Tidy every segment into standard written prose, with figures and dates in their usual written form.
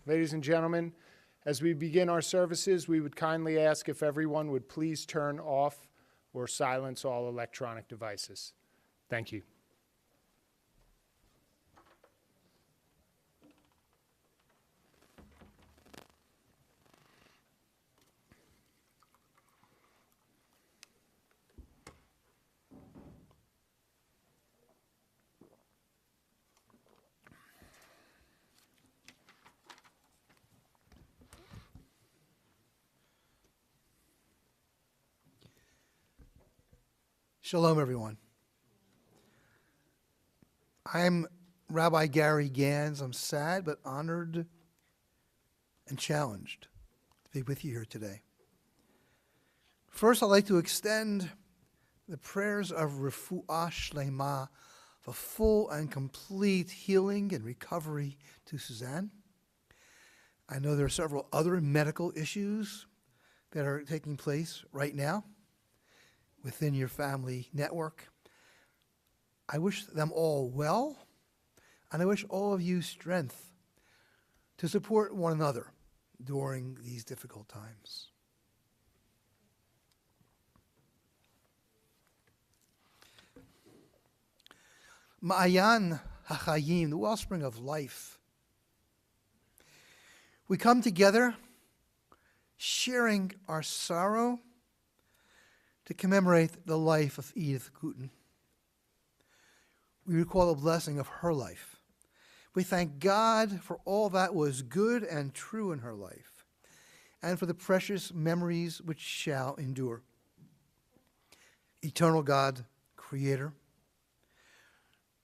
Ladies and gentlemen, as we begin our services, we would kindly ask if everyone would please turn off or silence all electronic devices. Thank you. Shalom, everyone. I'm Rabbi Gary Gans. I'm sad but honored and challenged to be with you here today. First, I'd like to extend the prayers of refuah shlema, for full and complete healing and recovery to Suzanne. I know there are several other medical issues that are taking place right now within your family network. I wish them all well, and I wish all of you strength to support one another during these difficult times. Ma'ayan HaChayim, the wellspring of life. We come together sharing our sorrow to commemorate the life of Edith Gutin. We recall the blessing of her life. We thank God for all that was good and true in her life, and for the precious memories which shall endure. Eternal God, Creator,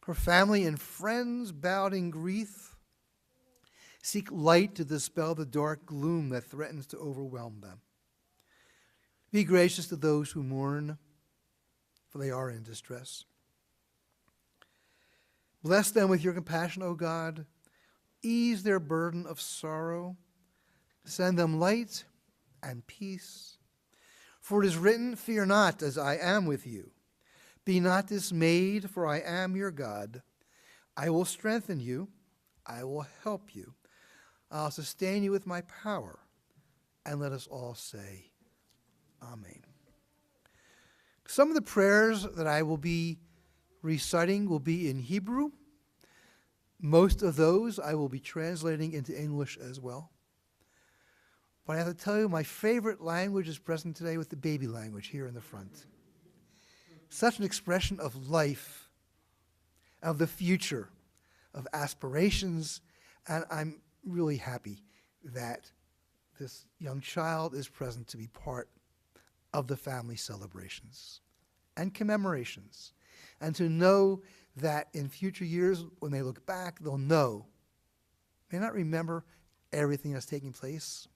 her family and friends bowed in grief seek light to dispel the dark gloom that threatens to overwhelm them. Be gracious to those who mourn, for they are in distress. Bless them with your compassion, O God. Ease their burden of sorrow. Send them light and peace. For it is written, fear not, as I am with you. Be not dismayed, for I am your God. I will strengthen you. I will help you. I'll sustain you with my power. And let us all say, Amen. Some of the prayers that I will be reciting will be in Hebrew. Most of those I will be translating into English as well. But I have to tell you, my favorite language is present today with the baby language here in the front. Such an expression of life, of the future, of aspirations, and I'm really happy that this young child is present to be part of the family celebrations and commemorations, and to know that in future years, when they look back, they'll know, may not remember everything that's taking place,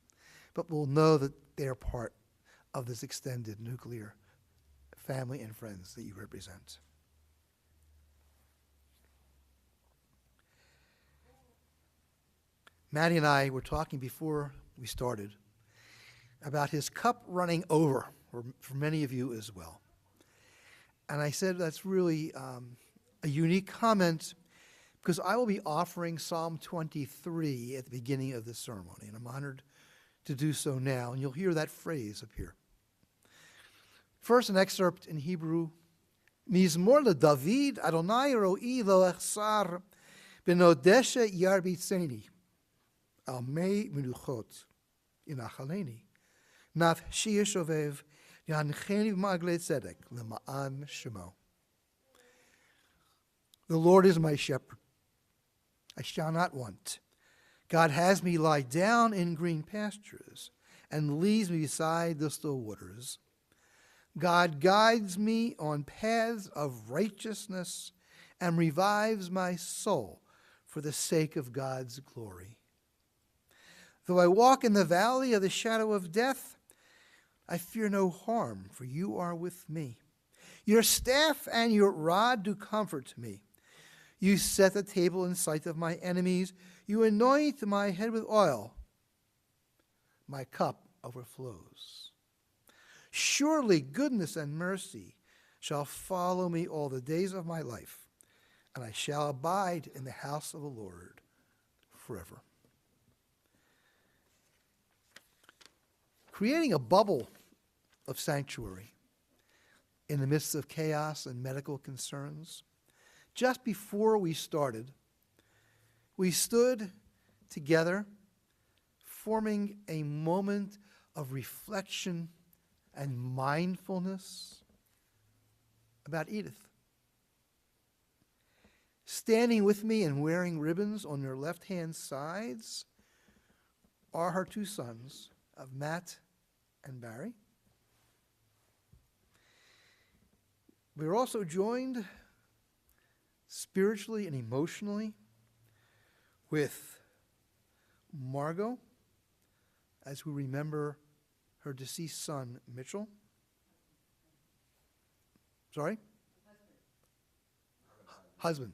but will know that they are part of this extended nuclear family and friends that you represent. Maddie and I were talking before we started about his cup running over, or for many of you as well. And I said that's really a unique comment, because I will be offering Psalm 23 at the beginning of this ceremony, and I'm honored to do so now, and you'll hear that phrase appear. First, an excerpt in Hebrew. Mizmor leDavid, Adonai ro'i lo echsar, benodeshe yarbitzeni, al mei menuchot, inachaleni, nafshi yeshovev, yancheni v'magle tzedek, lema'an shemo. The Lord is my shepherd. I shall not want. God has me lie down in green pastures and leads me beside the still waters. God guides me on paths of righteousness and revives my soul for the sake of God's glory. Though I walk in the valley of the shadow of death, I fear no harm, for you are with me. Your staff and your rod do comfort me. You set the table in sight of my enemies. You anoint my head with oil. My cup overflows. Surely goodness and mercy shall follow me all the days of my life, and I shall abide in the house of the Lord forever. creating a bubble of sanctuary in the midst of chaos and medical concerns. Just before we started, we stood together, forming a moment of reflection and mindfulness about Edith. Standing with me and wearing ribbons on their left-hand sides are her two sons, of Matt and Barry. We are also joined spiritually and emotionally with Margot, as we remember her deceased son, Mitchell. Sorry? Husband.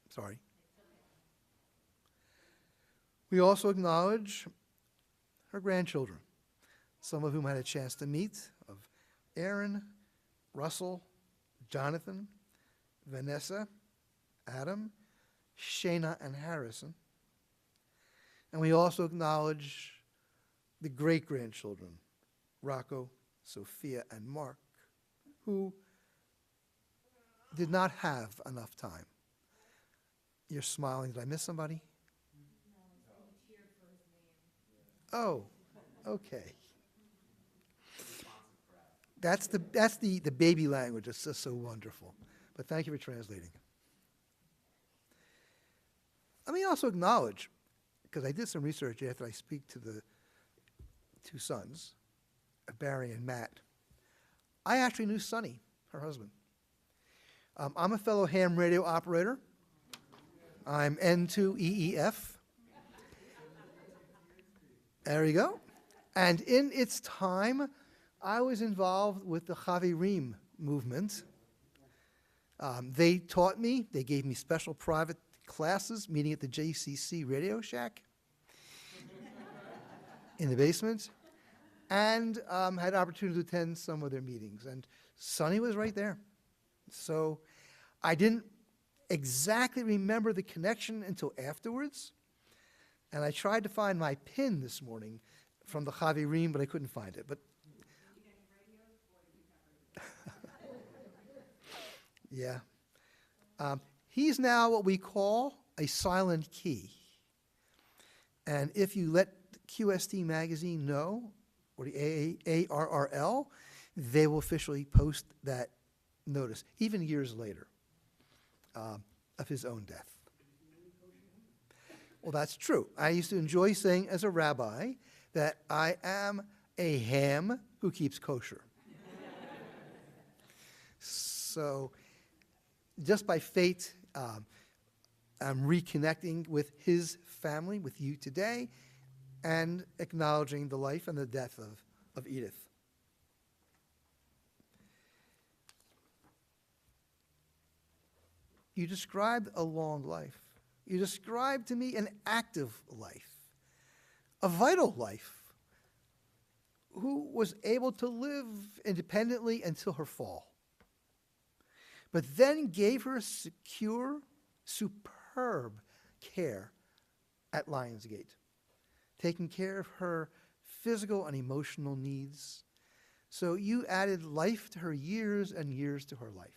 Sorry. We also acknowledge her grandchildren, some of whom I had a chance to meet, of Aaron, Russell, Jonathan, Vanessa, Adam, Shayna, and Harrison. And we also acknowledge the great-grandchildren, Rocco, Sophia, and Mark, who did not have enough time. You're smiling. Did I miss somebody? Oh, okay. That's the baby language. It's just so wonderful. But thank you for translating. Let me also acknowledge, because I did some research after I speak to the two sons, Barry and Matt. I actually knew Sonny, her husband. I'm a fellow ham radio operator. I'm N2EEF. There you go. And in its time, I was involved with the Chavirim movement. They taught me, they gave me special private classes, meeting at the JCC Radio Shack in the basement, and had opportunity to attend some of their meetings. And Sonny was right there. So I didn't exactly remember the connection until afterwards. And I tried to find my pin this morning from the Chavirim, but I couldn't find it. But yeah. He's now what we call a silent key. And if you let QST Magazine know, or the ARRL, they will officially post that notice, even years later, of his own death. Well, that's true. I used to enjoy saying as a rabbi that I am a ham who keeps kosher. So just by fate, I'm reconnecting with his family, with you today, and acknowledging the life and the death of Edith. You described a long life. You described to me an active life, a vital life, who was able to live independently until her fall, but then gave her secure, superb care at Lionsgate, taking care of her physical and emotional needs. So you added life to her years and years to her life.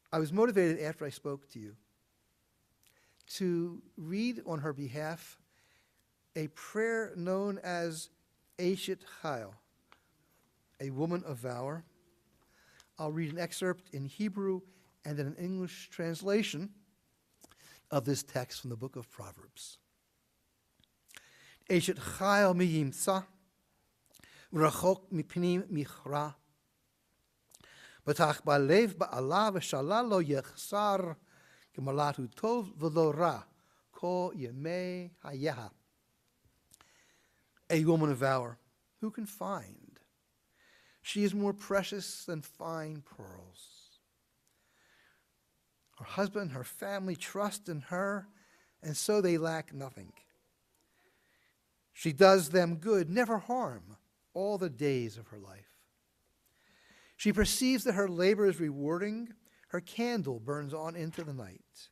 I was motivated after I spoke to you to read on her behalf a prayer known as Eshet Chayil, a woman of valor. I'll read an excerpt in Hebrew and then an English translation of this text from the book of Proverbs. Eshet Chayil mi yimtza, v'rachok mipnim michra, b'tach ba'lev ba'ala v'shalal lo yechsar, k'malatu tov v'lo ra, kol yemei hayeha. A woman of valor, who can find? She is more precious than fine pearls. Her husband, her family trust in her, and so they lack nothing. She does them good, never harm, all the days of her life. She perceives that her labor is rewarding. Her candle burns on into the night.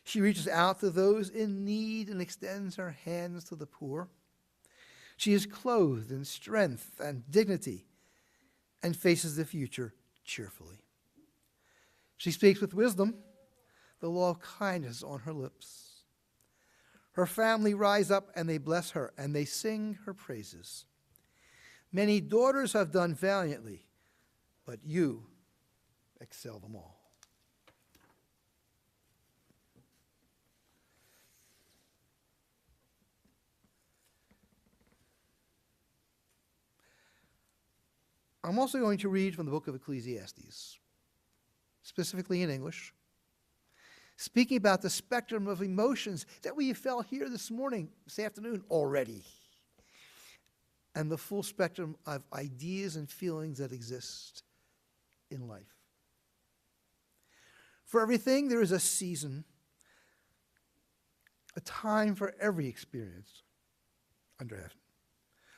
She reaches out to those in need and extends her hands to the poor. She is clothed in strength and dignity and faces the future cheerfully. She speaks with wisdom, the law of kindness on her lips. Her family rise up and they bless her, and they sing her praises. Many daughters have done valiantly, but you excel them all. I'm also going to read from the book of Ecclesiastes, specifically in English, speaking about the spectrum of emotions that we have felt here this afternoon already, and the full spectrum of ideas and feelings that exist in life. For everything, there is a season, a time for every experience under heaven,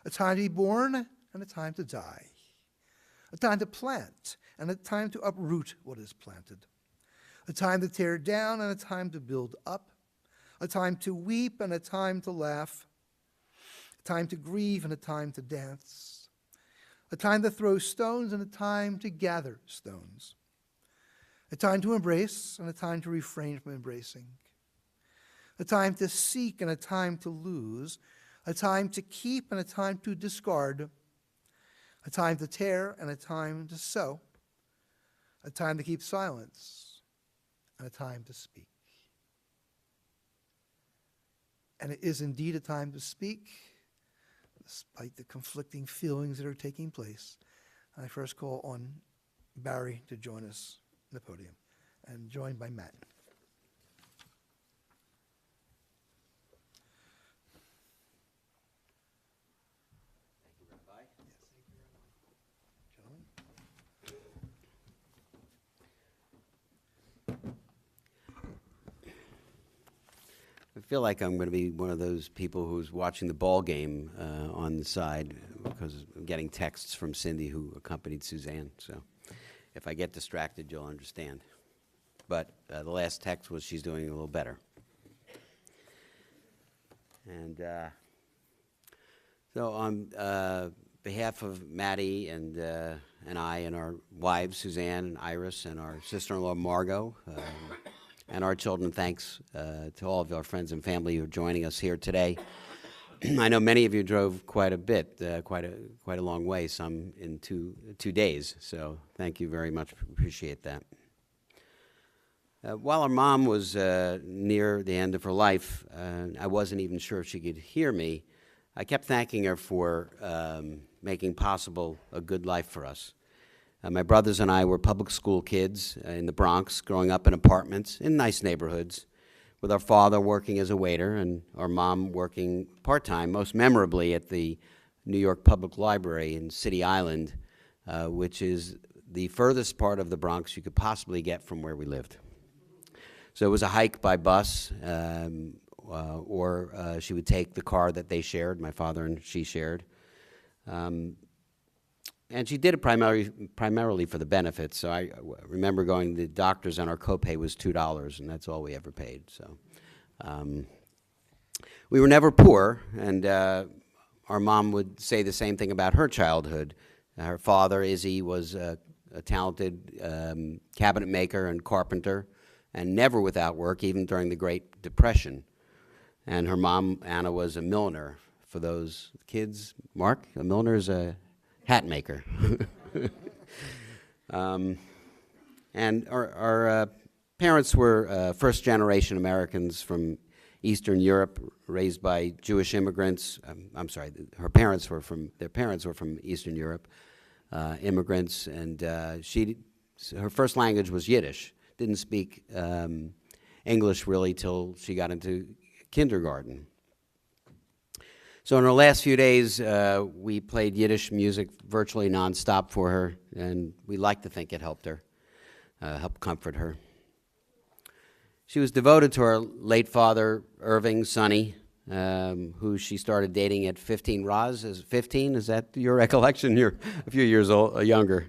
a time to be born and a time to die, a time to plant and a time to uproot what is planted, a time to tear down and a time to build up, a time to weep and a time to laugh, a time to grieve and a time to dance, a time to throw stones and a time to gather stones, a time to embrace and a time to refrain from embracing, a time to seek and a time to lose, a time to keep and a time to discard, a time to tear and a time to sow, a time to keep silence and a time to speak. And it is indeed a time to speak, despite the conflicting feelings that are taking place. I first call on Barry to join us on the podium, and joined by Matt. I feel like I'm going to be one of those people who's watching the ball game on the side because I'm getting texts from Cindy, who accompanied Suzanne. So if I get distracted, you'll understand. But the last text was she's doing a little better. And so on behalf of Maddie and I and our wives, Suzanne and Iris, and our sister-in-law, Margot, and our children, thanks to all of our friends and family who are joining us here today. I know many of you drove quite a bit, quite a long way, some in two days. So thank you very much. Appreciate that. While our mom was near the end of her life, I wasn't even sure if she could hear me. I kept thanking her for making possible a good life for us. My brothers and I were public school kids in the Bronx, growing up in apartments in nice neighborhoods, with our father working as a waiter and our mom working part-time, most memorably at the New York Public Library in City Island, which is the furthest part of the Bronx you could possibly get from where we lived. So it was a hike by bus, or she would take the car that they shared, my father and she shared. And she did it primarily for the benefits. So I remember going to the doctors, and our copay was $2, and that's all we ever paid. So we were never poor, and our mom would say the same thing about her childhood. Her father, Izzy, was a talented cabinet maker and carpenter, and never without work, even during the Great Depression. And her mom, Anna, was a milliner. For those kids, Mark, a milliner is a hat maker. And our parents were first-generation Americans from Eastern Europe, raised by Jewish immigrants. I'm sorry, their parents were from Eastern Europe, immigrants, and her first language was Yiddish. Didn't speak English really till she got into kindergarten. So in her last few days, we played Yiddish music virtually nonstop for her, and we like to think it helped her, helped comfort her. She was devoted to her late father, Irving Sonny, who she started dating at 15. Roz is 15. Is that your recollection? You're a few years younger.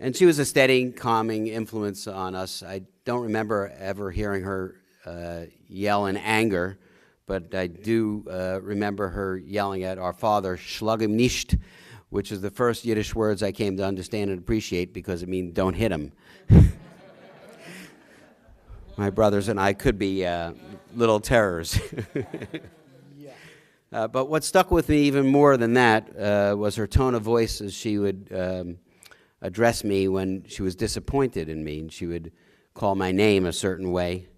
And she was a steady, calming influence on us. I don't remember ever hearing her yell in anger, but I do remember her yelling at our father, "Schlag ihm nicht," which is the first Yiddish words I came to understand and appreciate because it means don't hit him. My brothers and I could be little terrors. But what stuck with me even more than that was her tone of voice as she would address me when she was disappointed in me. And she would call my name a certain way,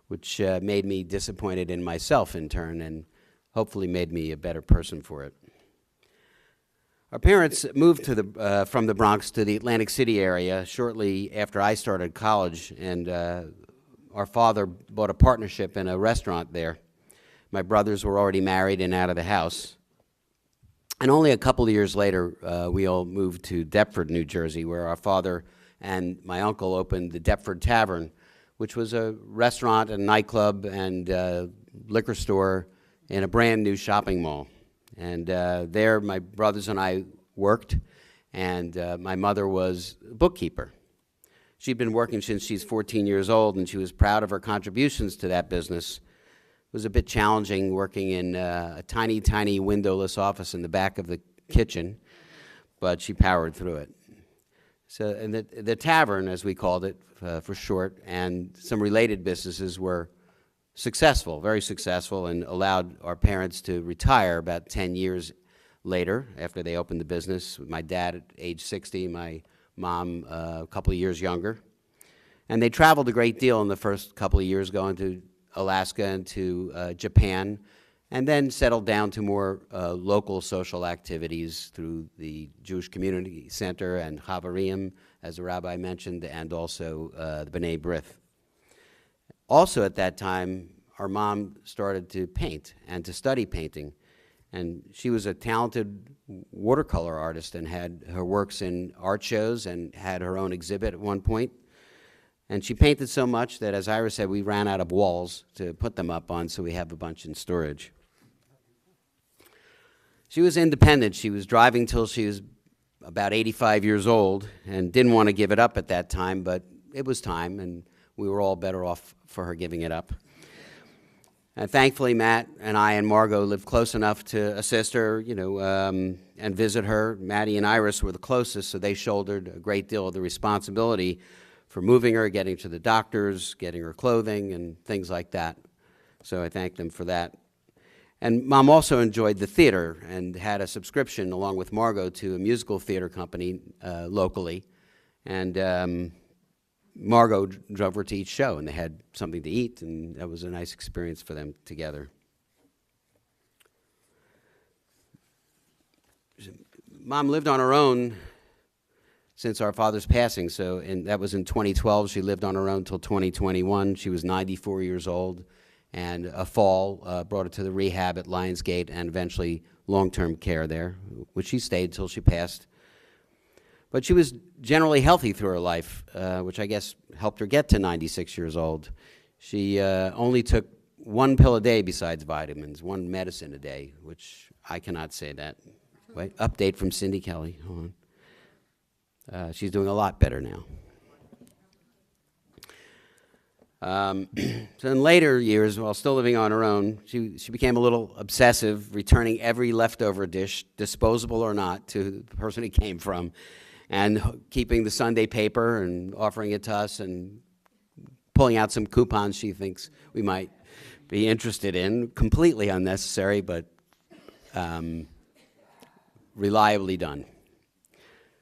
which made me disappointed in myself in turn and hopefully made me a better person for it. Our parents moved from the Bronx to the Atlantic City area shortly after I started college, and our father bought a partnership in a restaurant there. My brothers were already married and out of the house. And only a couple of years later, we all moved to Deptford, New Jersey, where our father and my uncle opened the Deptford Tavern, which was a restaurant and nightclub and liquor store in a brand new shopping mall. And there my brothers and I worked, and my mother was a bookkeeper. She'd been working since she's 14 years old, and she was proud of her contributions to that business. It was a bit challenging working in a tiny, tiny windowless office in the back of the kitchen, but she powered through it. So, and the tavern, as we called it for short, and some related businesses were successful, very successful, and allowed our parents to retire about 10 years later after they opened the business. My dad at age 60, my mom a couple of years younger. And they traveled a great deal in the first couple of years, going to Alaska and to Japan, and then settled down to more local social activities through the Jewish Community Center and Havarim, as the rabbi mentioned, and also the B'nai B'rith. Also at that time, our mom started to paint and to study painting. And she was a talented watercolor artist and had her works in art shows and had her own exhibit at one point. And she painted so much that, as Ira said, we ran out of walls to put them up on, so we have a bunch in storage. She was independent. She was driving till she was about 85 years old and didn't want to give it up at that time, but it was time, and we were all better off for her giving it up. And thankfully, Matt and I and Margot lived close enough to assist her, and visit her. Maddie and Iris were the closest, so they shouldered a great deal of the responsibility for moving her, getting to the doctors, getting her clothing, and things like that. So I thank them for that. And Mom also enjoyed the theater and had a subscription, along with Margot, to a musical theater company locally. And Margot drove her to each show, and they had something to eat, and that was a nice experience for them together. Mom lived on her own since our father's passing, and that was in 2012. She lived on her own till 2021. She was 94 years old, and a fall brought her to the rehab at Lionsgate and eventually long-term care there, which she stayed till she passed. But she was generally healthy through her life, which I guess helped her get to 96 years old. She only took one pill a day besides vitamins, one medicine a day, which I cannot say that. Wait, update from Cindy Kelly. Hold on. She's doing a lot better now. So in later years, while still living on her own, she became a little obsessive, returning every leftover dish, disposable or not, to the person it came from, and keeping the Sunday paper and offering it to us and pulling out some coupons she thinks we might be interested in. Completely unnecessary, but reliably done.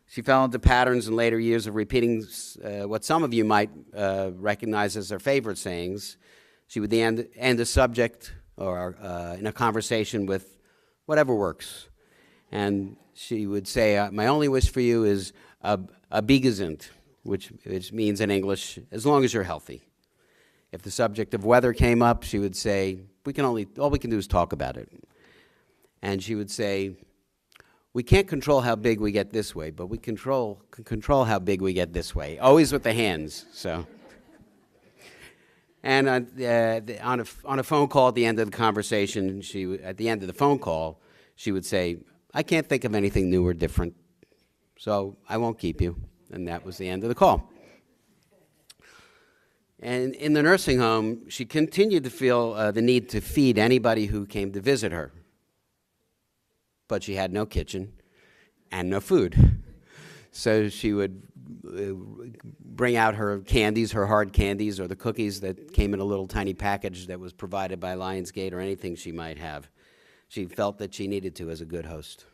She fell into patterns in later years of repeating what some of you might recognize as her favorite sayings. She would end a subject or in a conversation with whatever works. And she would say, my only wish for you is a gesund, which means in English, as long as you're healthy. If the subject of weather came up, she would say, all we can do is talk about it. And she would say, we can't control how big we get this way, but we can control how big we get this way, always with the hands. So, and on a phone call at the end of the conversation, at the end of the phone call, she would say, I can't think of anything new or different, so I won't keep you. And that was the end of the call. And in the nursing home, she continued to feel the need to feed anybody who came to visit her. But she had no kitchen and no food. So she would bring out her candies, her hard candies, or the cookies that came in a little tiny package that was provided by Lionsgate, or anything she might have. She felt that she needed to as a good host.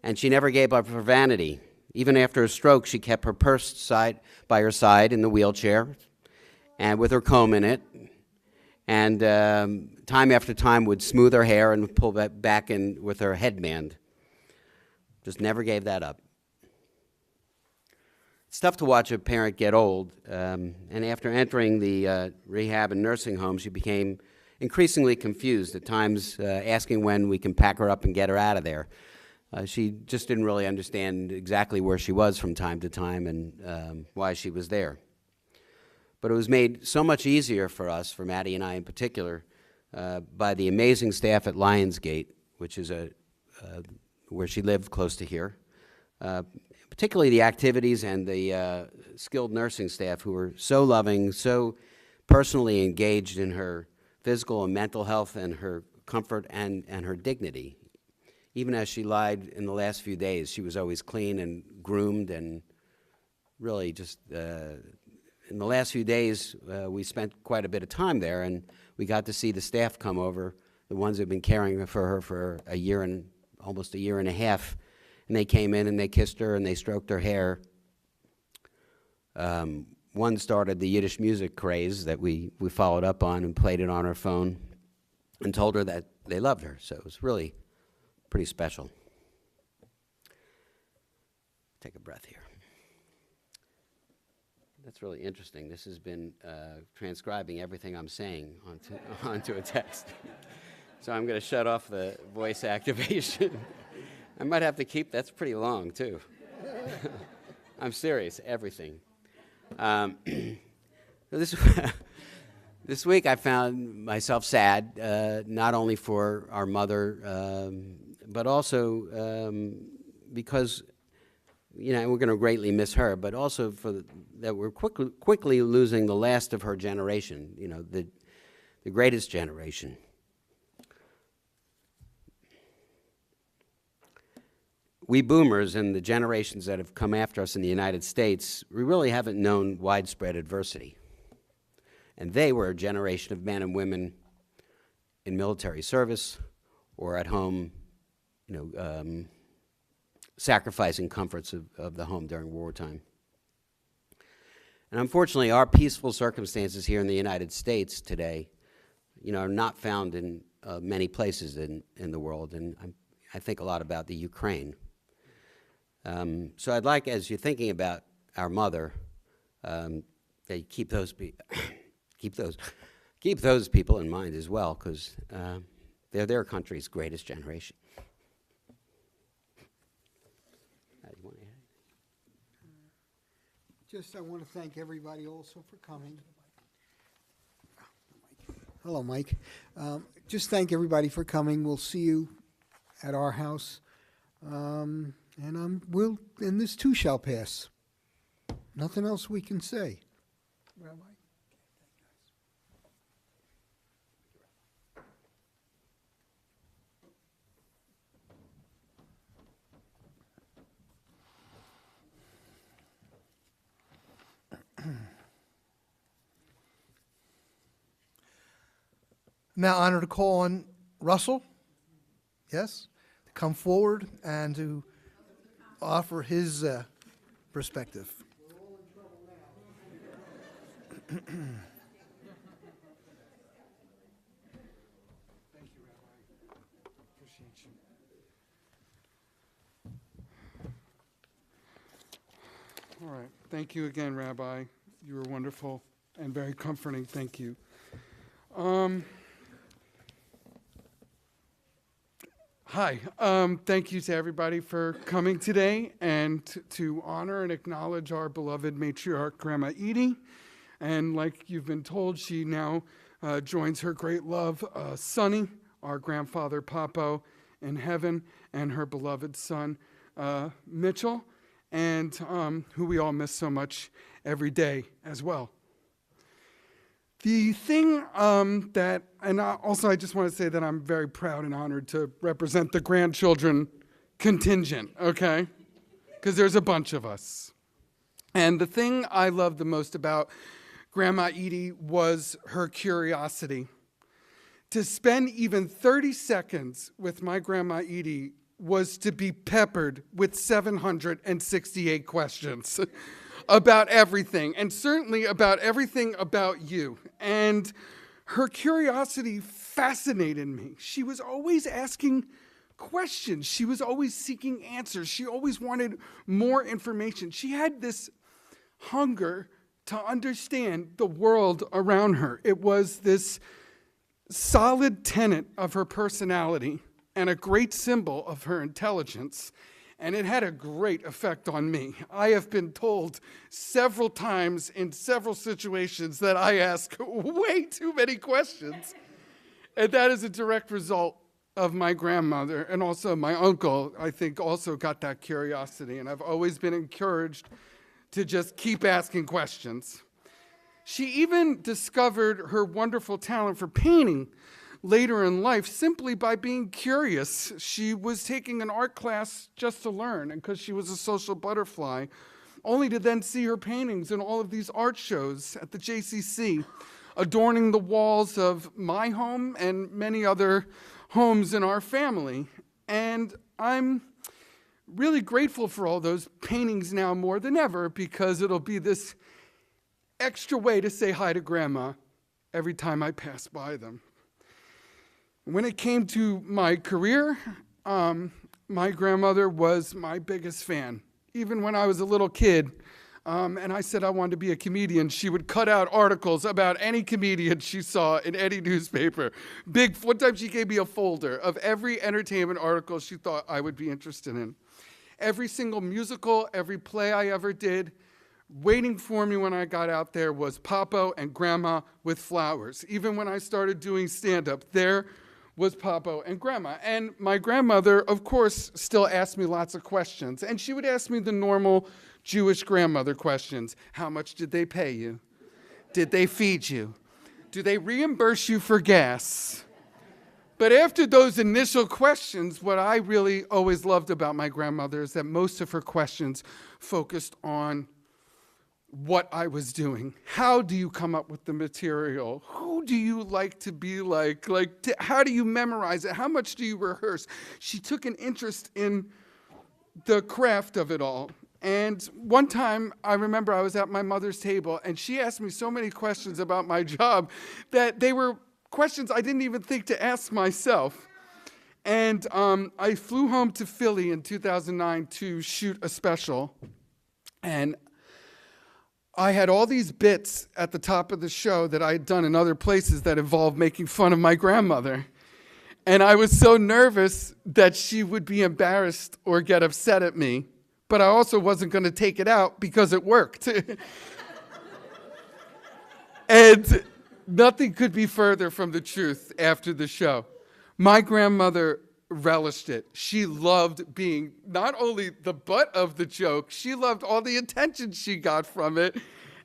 And she never gave up her vanity. Even after a stroke, she kept her purse by her side in the wheelchair, and with her comb in it, and time after time would smooth her hair and pull that back in with her headband. Just never gave that up. It's tough to watch a parent get old, and after entering the rehab and nursing home, she became increasingly confused, at times asking when we can pack her up and get her out of there. She just didn't really understand exactly where she was from time to time and why she was there. But it was made so much easier for us, for Maddie and I in particular, by the amazing staff at Lionsgate, which is where she lived close to here. Particularly the activities and the skilled nursing staff, who were so loving, so personally engaged in her physical and mental health and her comfort and her dignity. Even as she lied in the last few days, she was always clean and groomed, and really just in the last few days, we spent quite a bit of time there, and we got to see the staff come over, the ones who have been caring for her for almost a year and a half. And they came in and they kissed her and they stroked her hair. One started the Yiddish music craze that we followed up on and played it on her phone and told her that they loved her. So it was really pretty special. Take a breath here. That's really interesting. This has been transcribing everything I'm saying onto a text. So I'm going to shut off the voice activation. I might have to keep, that's pretty long, too. I'm serious, everything. This week I found myself sad, not only for our mother, but also because, we're going to greatly miss her, but also that we're quickly losing the last of her generation, the greatest generation. We boomers and the generations that have come after us in the United States, we really haven't known widespread adversity. And they were a generation of men and women in military service or at home, sacrificing comforts of the home during wartime. And unfortunately, our peaceful circumstances here in the United States today, are not found in many places in the world. And I think a lot about the Ukraine. So I'd like, as you're thinking about our mother, that you keep those people in mind as well, because they're their country's greatest generation. You want to add? Just I want to thank everybody also for coming. Hello, Mike. Just thank everybody for coming. We'll see you at our house. And this too shall pass. Nothing else we can say. Rabbi? Now honored to call on Russell, yes, to come forward and to offer his perspective. Thank you, Rabbi. Appreciate you. All right. Thank you again, Rabbi. You were wonderful and very comforting. Thank you. Hi. Thank you to everybody for coming today and to honor and acknowledge our beloved matriarch, Grandma Edie. And like you've been told, she now joins her great love, Sonny, our grandfather, Papo, in heaven, and her beloved son, Mitchell. and who we all miss so much every day as well. The thing also I just want to say that I'm very proud and honored to represent the grandchildren contingent, okay? Because there's a bunch of us. And the thing I loved the most about Grandma Edie was her curiosity. To spend even 30 seconds with my Grandma Edie was to be peppered with 768 questions about everything, and certainly about everything about you. And her curiosity fascinated me. She was always asking questions. She was always seeking answers. She always wanted more information. She had this hunger to understand the world around her. It was this solid tenet of her personality and a great symbol of her intelligence, and it had a great effect on me. I have been told several times in several situations that I ask way too many questions, and that is a direct result of my grandmother, and also my uncle, I think, also got that curiosity, and I've always been encouraged to just keep asking questions. She even discovered her wonderful talent for painting later in life simply by being curious. She was taking an art class just to learn, and because she was a social butterfly, only to then see her paintings in all of these art shows at the JCC, adorning the walls of my home and many other homes in our family. And I'm really grateful for all those paintings now more than ever, because it'll be this extra way to say hi to Grandma every time I pass by them. When it came to my career, my grandmother was my biggest fan. Even when I was a little kid, and I said I wanted to be a comedian, she would cut out articles about any comedian she saw in any newspaper. One time she gave me a folder of every entertainment article she thought I would be interested in. Every single musical, every play I ever did, waiting for me when I got out there was Papo and Grandma with flowers. Even when I started doing stand-up, there was Papo and Grandma. And my grandmother, of course, still asked me lots of questions. And she would ask me the normal Jewish grandmother questions. How much did they pay you? Did they feed you? Do they reimburse you for gas? But after those initial questions, what I really always loved about my grandmother is that most of her questions focused on what I was doing. How do you come up with the material? Who do you like to be like? How do you memorize it? How much do you rehearse? She took an interest in the craft of it all. And one time, I remember I was at my mother's table, and she asked me so many questions about my job that they were questions I didn't even think to ask myself. And I flew home to Philly in 2009 to shoot a special, and I had all these bits at the top of the show that I had done in other places that involved making fun of my grandmother. And I was so nervous that she would be embarrassed or get upset at me, but I also wasn't going to take it out because it worked. And nothing could be further from the truth after the show. My grandmother relished it. She loved being not only the butt of the joke, she loved all the attention she got from it,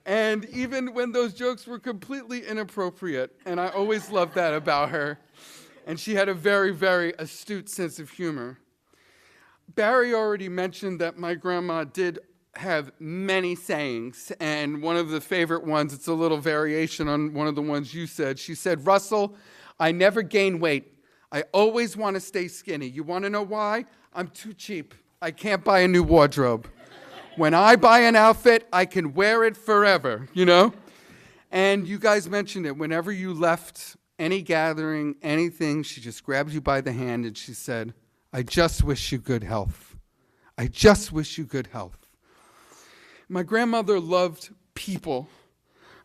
and even when those jokes were completely inappropriate. And I always loved that about her. And she had a very, very astute sense of humor. Barry already mentioned that my grandma did have many sayings, and one of the favorite ones, it's a little variation on one of the ones you said. She said, "Russell, I never gain weight. I always want to stay skinny. You want to know why? I'm too cheap. I can't buy a new wardrobe. When I buy an outfit, I can wear it forever, you know?" And you guys mentioned it. Whenever you left any gathering, anything, she just grabbed you by the hand and she said, "I just wish you good health. I just wish you good health." My grandmother loved people.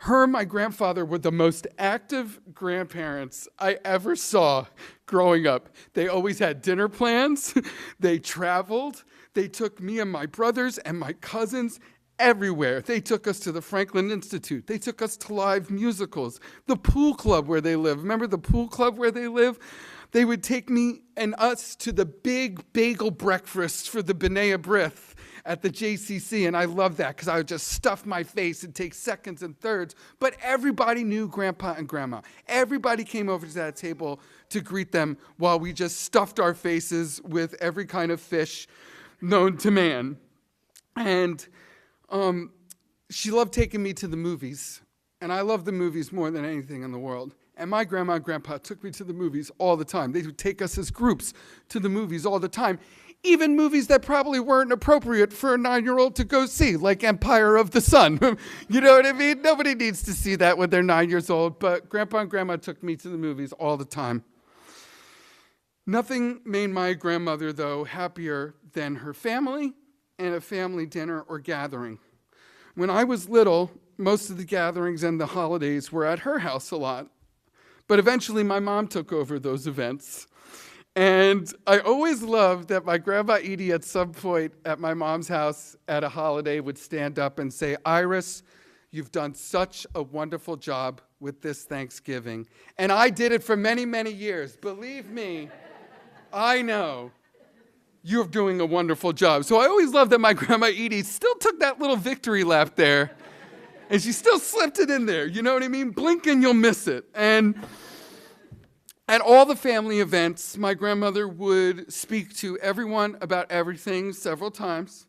Her and my grandfather were the most active grandparents I ever saw growing up. They always had dinner plans. They traveled. They took me and my brothers and my cousins everywhere. They took us to the Franklin Institute. They took us to live musicals. The pool club where they live. Remember the pool club where they live? They would take me and us to the big bagel breakfast for the B'nai B'rith at the JCC, and I loved that because I would just stuff my face and take seconds and thirds. But everybody knew Grandpa and Grandma. Everybody came over to that table to greet them while we just stuffed our faces with every kind of fish known to man. And she loved taking me to the movies, and I love the movies more than anything in the world. And my grandma and grandpa took me to the movies all the time. They would take us as groups to the movies all the time, even movies that probably weren't appropriate for a 9-year-old to go see, like Empire of the Sun. You know what I mean? Nobody needs to see that when they're 9 years old, but Grandpa and Grandma took me to the movies all the time. Nothing made my grandmother, though, happier than her family and a family dinner or gathering. When I was little, most of the gatherings and the holidays were at her house a lot. But eventually my mom took over those events. And I always loved that my Grandma Edie at some point at my mom's house at a holiday would stand up and say, "Iris, you've done such a wonderful job with this Thanksgiving." And I did it for many, many years. Believe me, I know you're doing a wonderful job. So I always loved that my Grandma Edie still took that little victory lap there. And she still slipped it in there, you know what I mean? Blink and you'll miss it. And at all the family events, my grandmother would speak to everyone about everything several times.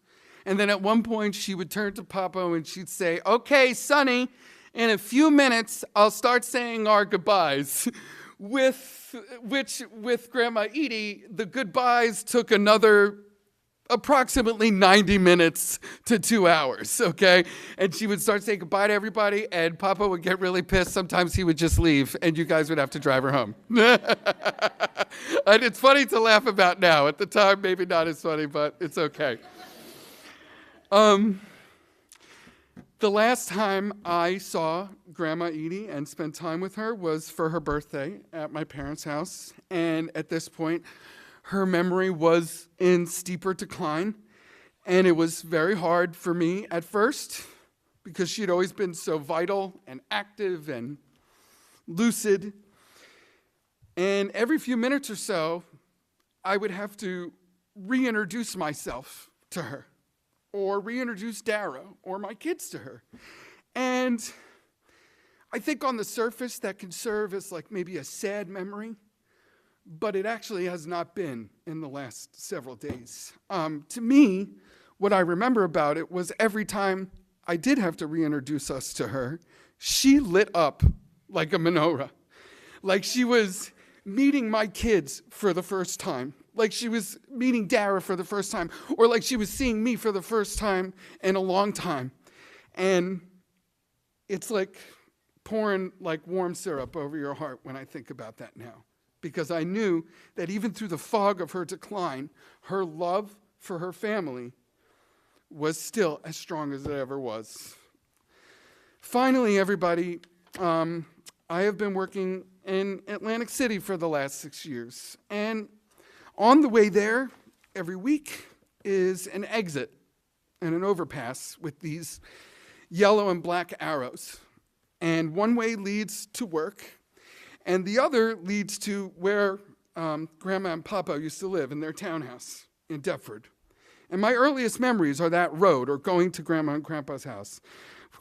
And then at one point, she would turn to Papa and she'd say, "Okay, Sonny, in a few minutes, I'll start saying our goodbyes." With Grandma Edie, the goodbyes took another approximately 90 minutes to 2 hours, okay? And she would start saying goodbye to everybody, and Papa would get really pissed. Sometimes he would just leave, and you guys would have to drive her home. And it's funny to laugh about now. At the time, maybe not as funny, but it's okay. The last time I saw Grandma Edie and spent time with her was for her birthday at my parents' house. And at this point, her memory was in steeper decline, and it was very hard for me at first because she'd always been so vital and active and lucid. And every few minutes or so, I would have to reintroduce myself to her or reintroduce Dara or my kids to her. And I think on the surface that can serve as like maybe a sad memory, but it actually has not been in the last several days. To me, what I remember about it was every time I did have to reintroduce us to her, she lit up like a menorah. Like she was meeting my kids for the first time. Like she was meeting Dara for the first time. Or like she was seeing me for the first time in a long time. And it's like pouring like warm syrup over your heart when I think about that now. Because I knew that even through the fog of her decline, her love for her family was still as strong as it ever was. Finally, everybody, I have been working in Atlantic City for the last 6 years. And on the way there, every week, is an exit and an overpass with these yellow and black arrows. And one way leads to work, and the other leads to where Grandma and Papa used to live in their townhouse in Deptford. And my earliest memories are that road or going to Grandma and Grandpa's house.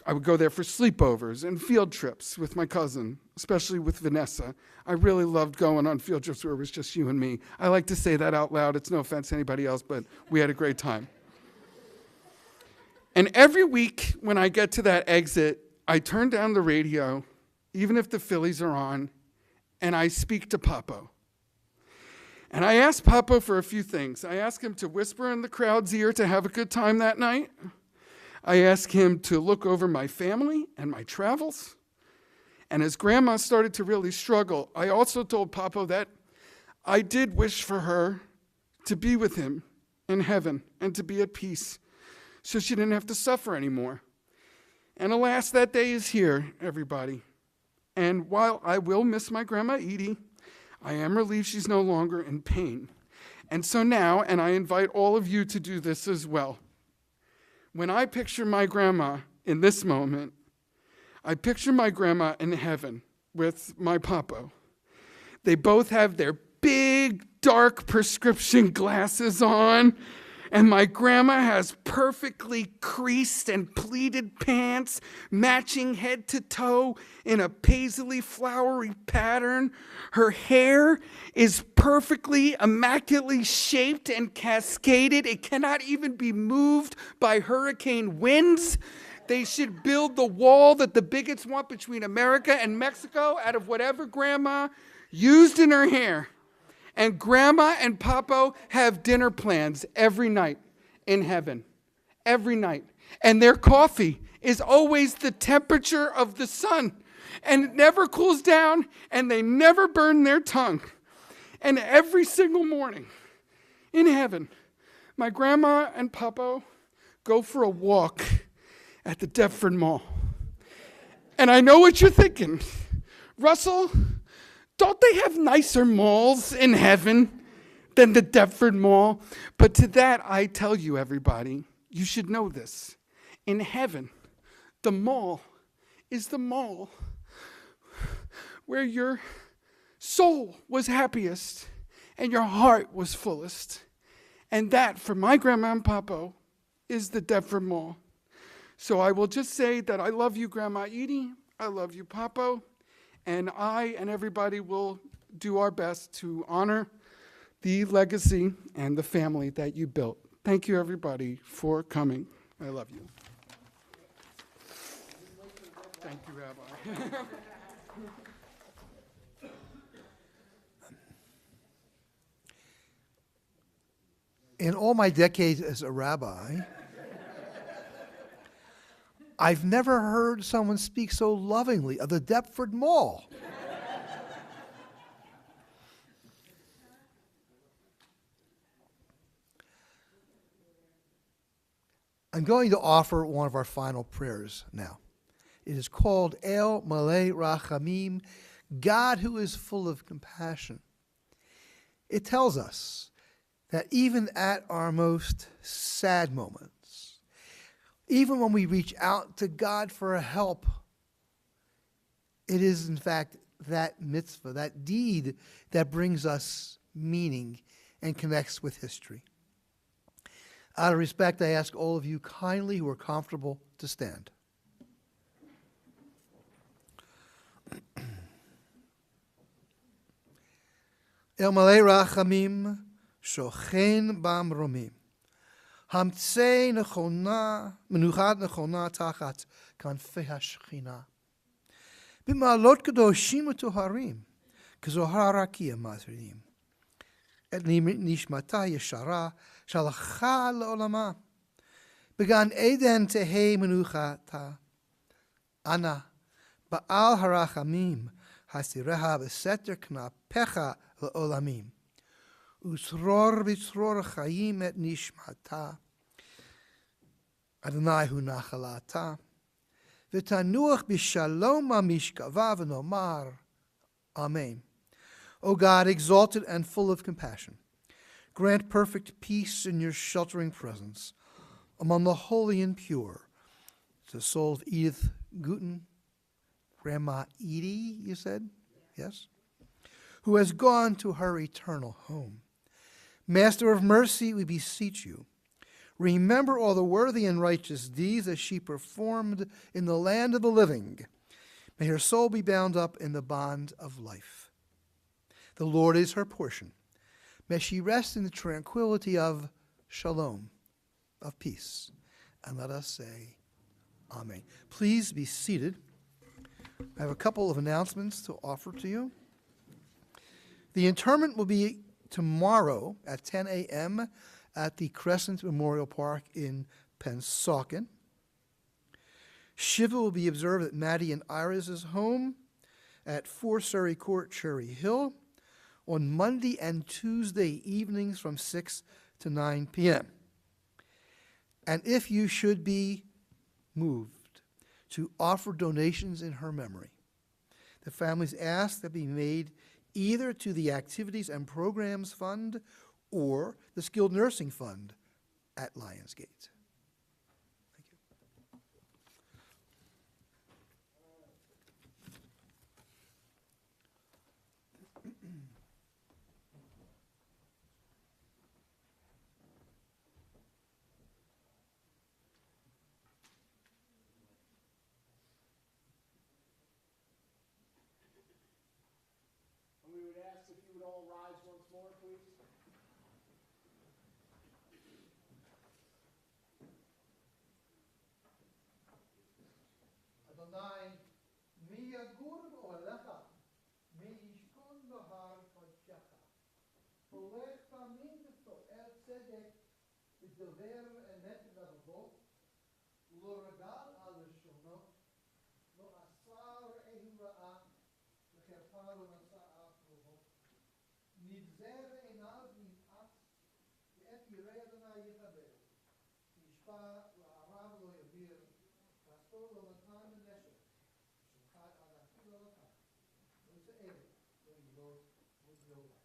I would go there for sleepovers and field trips with my cousin, especially with Vanessa. I really loved going on field trips where it was just you and me. I like to say that out loud. It's no offense to anybody else, but we had a great time. And every week when I get to that exit, I turn down the radio, even if the Phillies are on, and I speak to Papo. And I ask Papo for a few things. I ask him to whisper in the crowd's ear to have a good time that night. I ask him to look over my family and my travels. And as Grandma started to really struggle, I also told Papo that I did wish for her to be with him in heaven and to be at peace so she didn't have to suffer anymore. And alas, that day is here, everybody. And while I will miss my Grandma Edie, I am relieved she's no longer in pain. And so now, and I invite all of you to do this as well, when I picture my grandma in this moment, I picture my grandma in heaven with my Papo. They both have their big, dark prescription glasses on, And my grandma has perfectly creased and pleated pants, matching head to toe in a paisley flowery pattern. Her hair is perfectly, immaculately shaped and cascaded. It cannot even be moved by hurricane winds. They should build the wall that the bigots want between America and Mexico out of whatever grandma used in her hair. And Grandma and Papa have dinner plans every night in heaven. Every night. And their coffee is always the temperature of the sun. And it never cools down, and they never burn their tongue. And every single morning in heaven, my Grandma and Papa go for a walk at the Deptford Mall. And I know what you're thinking. Russell, don't they have nicer malls in heaven than the Deptford Mall? But to that, I tell you, everybody, you should know this. In heaven, the mall is the mall where your soul was happiest and your heart was fullest. And that, for my Grandma and Papa, is the Deptford Mall. So I will just say that I love you, Grandma Edie. I love you, Papa. And I and everybody will do our best to honor the legacy and the family that you built. Thank you, everybody, for coming. I love you. Thank you, Rabbi. In all my decades as a rabbi, I've never heard someone speak so lovingly of the Deptford Mall. I'm going to offer one of our final prayers now. It is called El Malei Rachamim, God who is full of compassion. It tells us that even at our most sad moments, even when we reach out to God for help, it is in fact that mitzvah, that deed, that brings us meaning and connects with history. Out of respect, I ask all of you kindly who are comfortable to stand. El Malei Rachamim, Shochen Bamromim. Hamtzei nechona, menuchat nechona tachat kanfei hashchina. B'ma'alot kadoshim u'toharim, k'zohar rakia mazrim. Et nishmata yeshara, shalacha le'olama. B'gan Eden tehei menuchata. Ana, ba'al harachamim, hasireha b'seter knapecha le'olamim. Usror b'tzror chayim et nishmata. Adonai hu nachalata. V'tanuach b'shalom ha'mishkava v'nomar. Amen. O God, exalted and full of compassion, grant perfect peace in your sheltering presence among the holy and pure. To the soul of Edith Gutin, Grandma Edie, you said? Yes? Who has gone to her eternal home. Master of mercy, we beseech you, remember all the worthy and righteous deeds that she performed in the land of the living. May her soul be bound up in the bond of life. The Lord is her portion. May she rest in the tranquility of shalom, of peace. And let us say, Amen. Please be seated. I have a couple of announcements to offer to you. The interment will be tomorrow at 10 a.m. at the Crescent Memorial Park in Pensauken. Shiva will be observed at Maddie and Iris' home at 4 Surrey Court, Cherry Hill, on Monday and Tuesday evenings from 6 to 9 p.m. And if you should be moved to offer donations in her memory, the families ask that be made either to the Activities and Programs Fund or the Skilled Nursing Fund at Lionsgate. Thank you. would all rise once more, please. Adonai, mi agur olecha, mi ishkon bahar kodshecha. Polecha minto el tzedek, v'dover emet lavvo, lo regal al shono, lo asar ehu ra'a, v'cherpa lo nasa afroho. Nidzer einav nim'at, v'et yirei Adonai yichaber. Tishpa la'arav lo yavir, v'astor lo natan v'nesher. Shulchat al afi lo natan. Lo yisrael, lo yilot, lo yilot.